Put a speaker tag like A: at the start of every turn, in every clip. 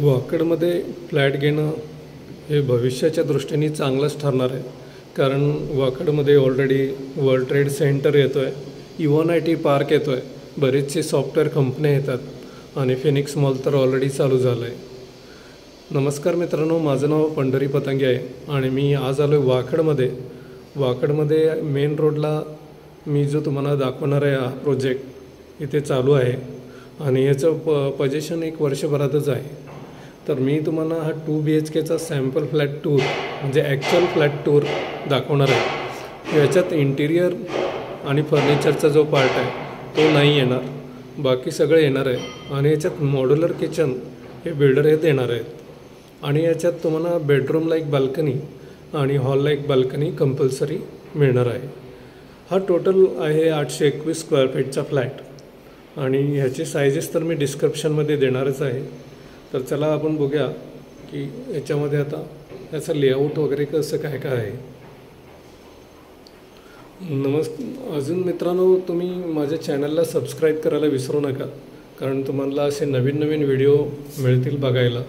A: वाकडमध्ये flat घेणं हे भविष्याच्या दृष्टीने चांगलंच ठरणार आहे. कारण वाकडमध्ये ऑलरेडी वर्ल्ड ट्रेड सेंटर येतो आहे, EON-IT पार्क येतो आहे, बरेचसे सॉफ्टवेअर कंपन्या येतात आणि फिनिक्स मॉल तर ऑलरेडी चालू झालं आहे. नमस्कार मित्रांनो, माझं नाव पंढरी पतंगे आहे आणि मी आज आलो आहे वाकडमध्ये मेन रोडला मी जो तुम्हाला दाखवणार आहे हा प्रोजेक्ट इथे चालू आहे आणि याचं पोझिशन 1 वर्षभरातच आहे. तर मी तुम्हाला हा 2 BHKचा सॅम्पल फ्लॅट टूर म्हणजे ॲक्च्युअल फ्लॅट टूर दाखवणार आहे. याच्यात इंटिरियर आणि फर्निचरचा जो पार्ट आहे तो नाही येणार, बाकी सगळं येणार आहे. आणि याच्यात मॉड्युलर किचन हे बिल्डर हे देणार आहेत आणि याच्यात तुम्हाला बेडरूमला एक बाल्कनी आणि हॉलला एक बाल्कनी कंपल्सरी मिळणार आहे. हा टोटल आहे 821 स्क्वेअर फीटचा फ्लॅट आणि ह्याचे सायझेस तर मी डिस्क्रिप्शनमध्ये देणारच आहे. तर चला आपण बघूया की याच्यामध्ये आता याचं लेआउट वगैरे कसं काय काय आहे. अजून मित्रांनो, तुम्ही माझ्या चॅनलला सबस्क्राईब करायला विसरू नका, कारण तुम्हाला असे नवीन व्हिडिओ मिळतील बघायला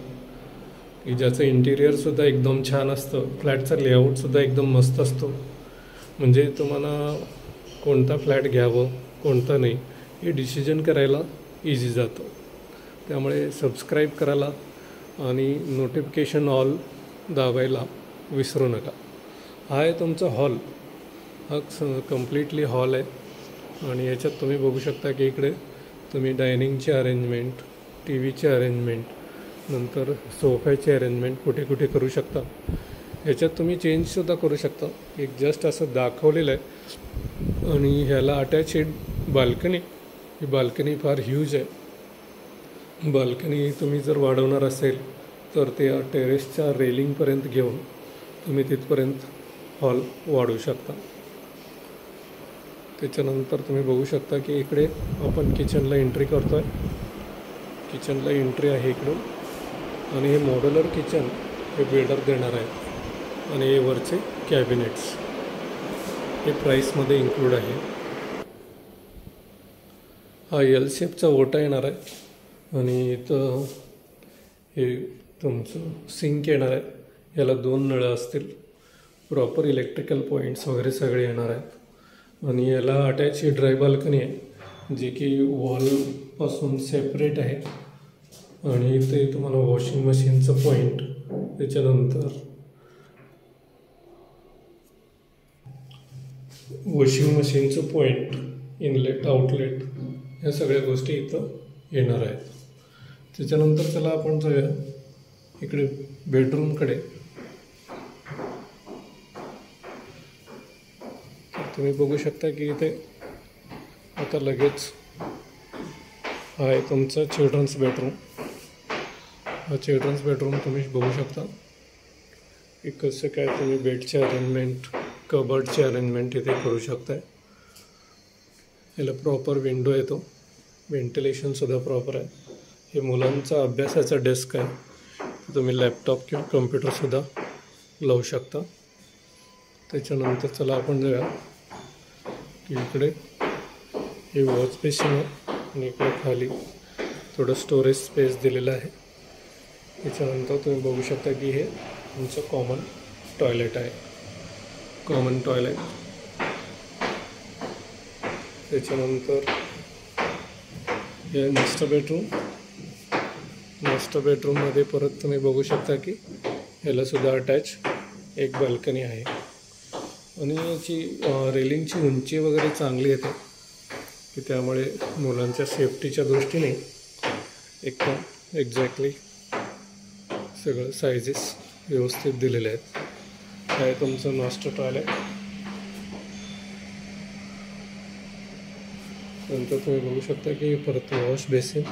A: की ज्याचं इंटिरियरसुद्धा एकदम छान असतं, फ्लॅटचा लेआउटसुद्धा एकदम मस्त असतो. म्हणजे तुम्हाला कोणता फ्लॅट घ्यावं कोणता नाही हे डिसिजन करायला इझी जातं. त्यामुळे सबस्क्राईब करायला आणि नोटिफिकेशन ऑल दाबायला विसरू नका. हा आहे तुमचा हॉल, हा कम्प्लिटली हॉल आहे आणि याच्यात तुम्ही बघू शकता की इकडे तुम्ही डायनिंगचे अरेंजमेंट, TV चे अरेंजमेंट, नंतर सोफ्याचे अरेंजमेंट कुठे कुठे करू शकता. याच्यात तुम्ही चेंजसुद्धा करू शकता. एक जस्ट असं दाखवलेलं आहे. आणि ह्याला अटॅचेड बाल्कनी, ही बाल्कनी फार ह्यूज आहे. बाल्कनी तुम्ही जर वाढवणार असेल तर ते टेरेसच्या रेलिंगपर्यंत घेऊन तुम्ही तिथपर्यंत हॉल वाढवू शकता. त्याच्यानंतर तुम्ही बघू शकता की इकडे आपण किचनला एंट्री करतो आहे. किचनला एंट्री आहे इकडून आणि हे मॉड्युलर किचन हे बिल्डर देणार आहे आणि हे वरचे कॅबिनेट्स हे प्राईसमध्ये इन्क्लूड आहे. हा L शेपचा ओटा येणार आहे आणि इथं हे तुमचं सिंक येणार आहे. याला 2 नळं असतील, प्रॉपर इलेक्ट्रिकल पॉईंट्स वगैरे सगळे येणार आहेत. आणि याला अटॅच ही ड्राय बाल्कनी आहे जी की वॉलपासून सेपरेट आहे. आणि इथे तुम्हाला वॉशिंग मशीनचं पॉईंट, त्याच्यानंतर वॉशिंग मशीनचं पॉईंट, इनलेट आउटलेट, ह्या सगळ्या गोष्टी इथं येणार आहेत. त्याच्यानंतर चला आपण जाऊया इकडे बेडरूमकडे. तुम्ही बघू शकता की इथे आता लगेच हा आहे तुमचा चिल्ड्रन्स बेडरूम. हा चिल्ड्रन्स बेडरूम तुम्ही बघू शकता की कसं काय तुम्ही बेडचे अरेंजमेंट, कबर्डचे अरेंजमेंट इथे करू शकताय. याला प्रॉपर विंडो येतो, व्हेंटिलेशनसुद्धा प्रॉपर आहे. हे मुलांचा अभ्यासाचा डेस्क आहे, तुम्ही लॅपटॉप किंवा कम्प्युटरसुद्धा लावू शकता. त्याच्यानंतर चला आपण जाऊया की इकडे हे वॉच बेसिन आहे आणि इकडे खाली थोडं स्टोरेज स्पेस दिलेलं आहे. त्याच्यानंतर तुम्ही बघू शकता की हे तुमचं कॉमन टॉयलेट आहे, कॉमन टॉयलेट. त्याच्यानंतर हे मास्टर बेडरूममध्ये परत तुम्ही बघू शकता की ह्यालासुद्धा अटॅच एक बाल्कनी आहे. आणि याची रेलिंगची उंची वगैरे चांगली येते की त्यामुळे मुलांच्या सेफ्टीच्या दृष्टीने एकदम एक्झॅक्टली सगळं सायझेस व्यवस्थित दिलेले आहेत. आहे तुमचं मास्टर टॉयलेट. नंतर तुम्ही बघू शकता की परत वॉश बेसिन,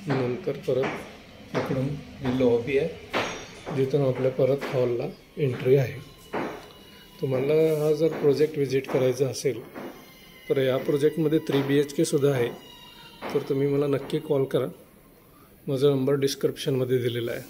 A: नंतर परत इकडून ही लॉबी आहे जिथून आपल्या परत हॉलला एंट्री आहे. तुम्हाला हा जर प्रोजेक्ट व्हिजिट करायचा असेल तर या प्रोजेक्टमध्ये 3 BHK सुद्धा आहे. तर तुम्ही मला नक्की कॉल करा, माझा नंबर डिस्क्रिप्शनमध्ये दिलेला आहे.